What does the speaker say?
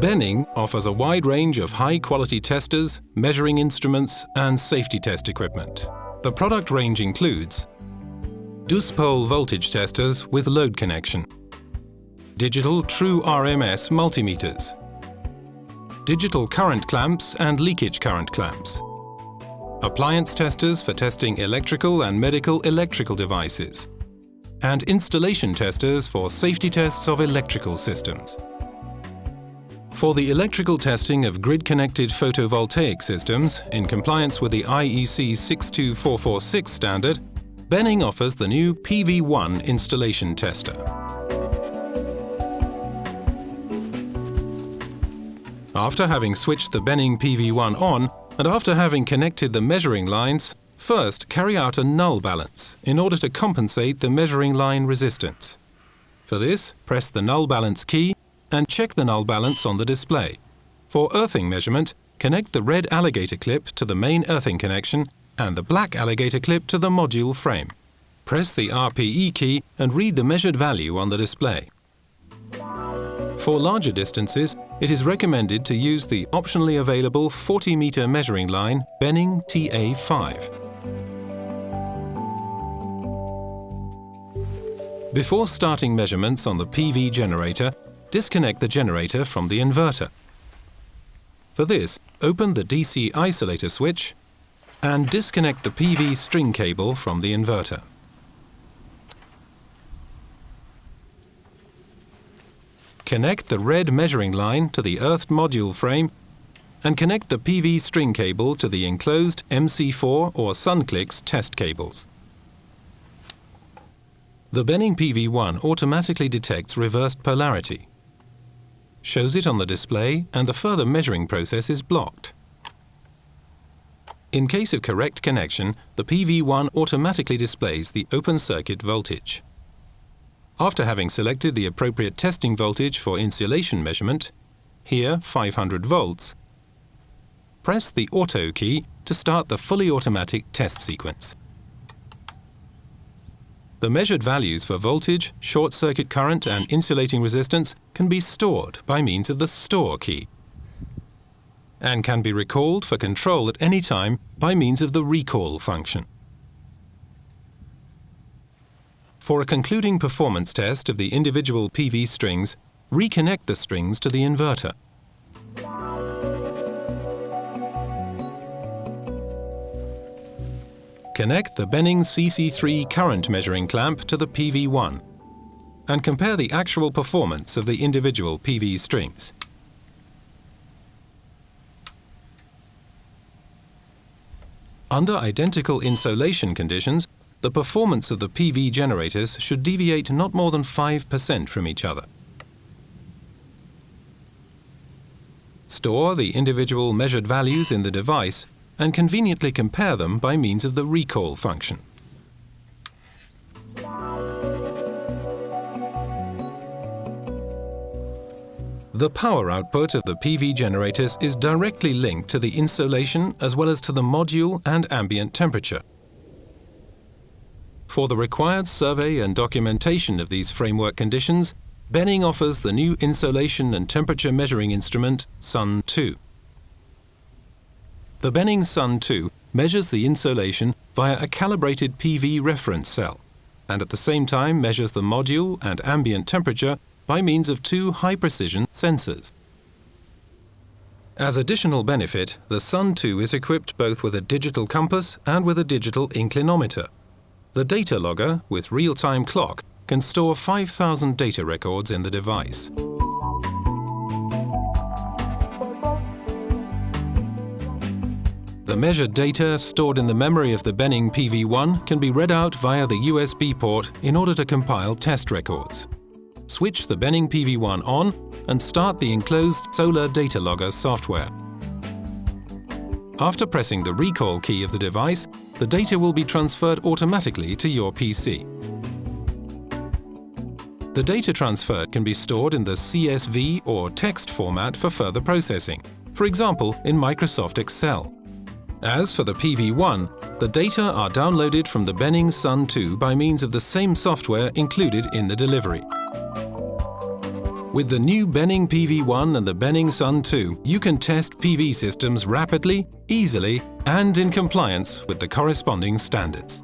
Benning offers a wide range of high-quality testers, measuring instruments, and safety test equipment. The product range includes dose-pole voltage testers with load connection, digital true RMS multimeters, digital current clamps and leakage current clamps, appliance testers for testing electrical and medical electrical devices, and installation testers for safety tests of electrical systems. For the electrical testing of grid-connected photovoltaic systems in compliance with the IEC 62446 standard, Benning offers the new PV1 installation tester. After having switched the Benning PV1 on, and after having connected the measuring lines, first carry out a null balance in order to compensate the measuring line resistance. For this, press the null balance key and check the null balance on the display. For earthing measurement, connect the red alligator clip to the main earthing connection and the black alligator clip to the module frame. Press the RPE key and read the measured value on the display. For larger distances, it is recommended to use the optionally available 40-meter measuring line Benning TA5. Before starting measurements on the PV generator, disconnect the generator from the inverter. For this, open the DC isolator switch and disconnect the PV string cable from the inverter. Connect the red measuring line to the earthed module frame and connect the PV string cable to the enclosed MC4 or SunClicks test cables. The Benning PV1 automatically detects reversed polarity, shows it on the display, and the further measuring process is blocked. In case of correct connection, the PV1 automatically displays the open circuit voltage. After having selected the appropriate testing voltage for insulation measurement, here 500 volts, press the Auto key to start the fully automatic test sequence. The measured values for voltage, short circuit current and insulating resistance can be stored by means of the Store key and can be recalled for control at any time by means of the Recall function. For a concluding performance test of the individual PV strings, reconnect the strings to the inverter. Connect the Benning CC3 current measuring clamp to the PV1 and compare the actual performance of the individual PV strings. Under identical insolation conditions, the performance of the PV generators should deviate not more than 5% from each other. Store the individual measured values in the device and conveniently compare them by means of the Recall function. The power output of the PV generators is directly linked to the insolation as well as to the module and ambient temperature. For the required survey and documentation of these framework conditions, Benning offers the new insolation and temperature measuring instrument Sun2. The Benning Sun2 measures the insolation via a calibrated PV reference cell and at the same time measures the module and ambient temperature by means of two high-precision sensors. As additional benefit, the Sun2 is equipped both with a digital compass and with a digital inclinometer. The data logger, with real-time clock, can store 5,000 data records in the device. The measured data stored in the memory of the Benning PV1 can be read out via the USB port in order to compile test records. Switch the Benning PV1 on and start the enclosed Solar Data Logger software. After pressing the Recall key of the device, the data will be transferred automatically to your PC. The data transferred can be stored in the CSV or text format for further processing, for example in Microsoft Excel. As for the PV1, the data are downloaded from the Benning Sun2 by means of the same software included in the delivery. With the new Benning PV1 and the Benning Sun 2, you can test PV systems rapidly, easily, and in compliance with the corresponding standards.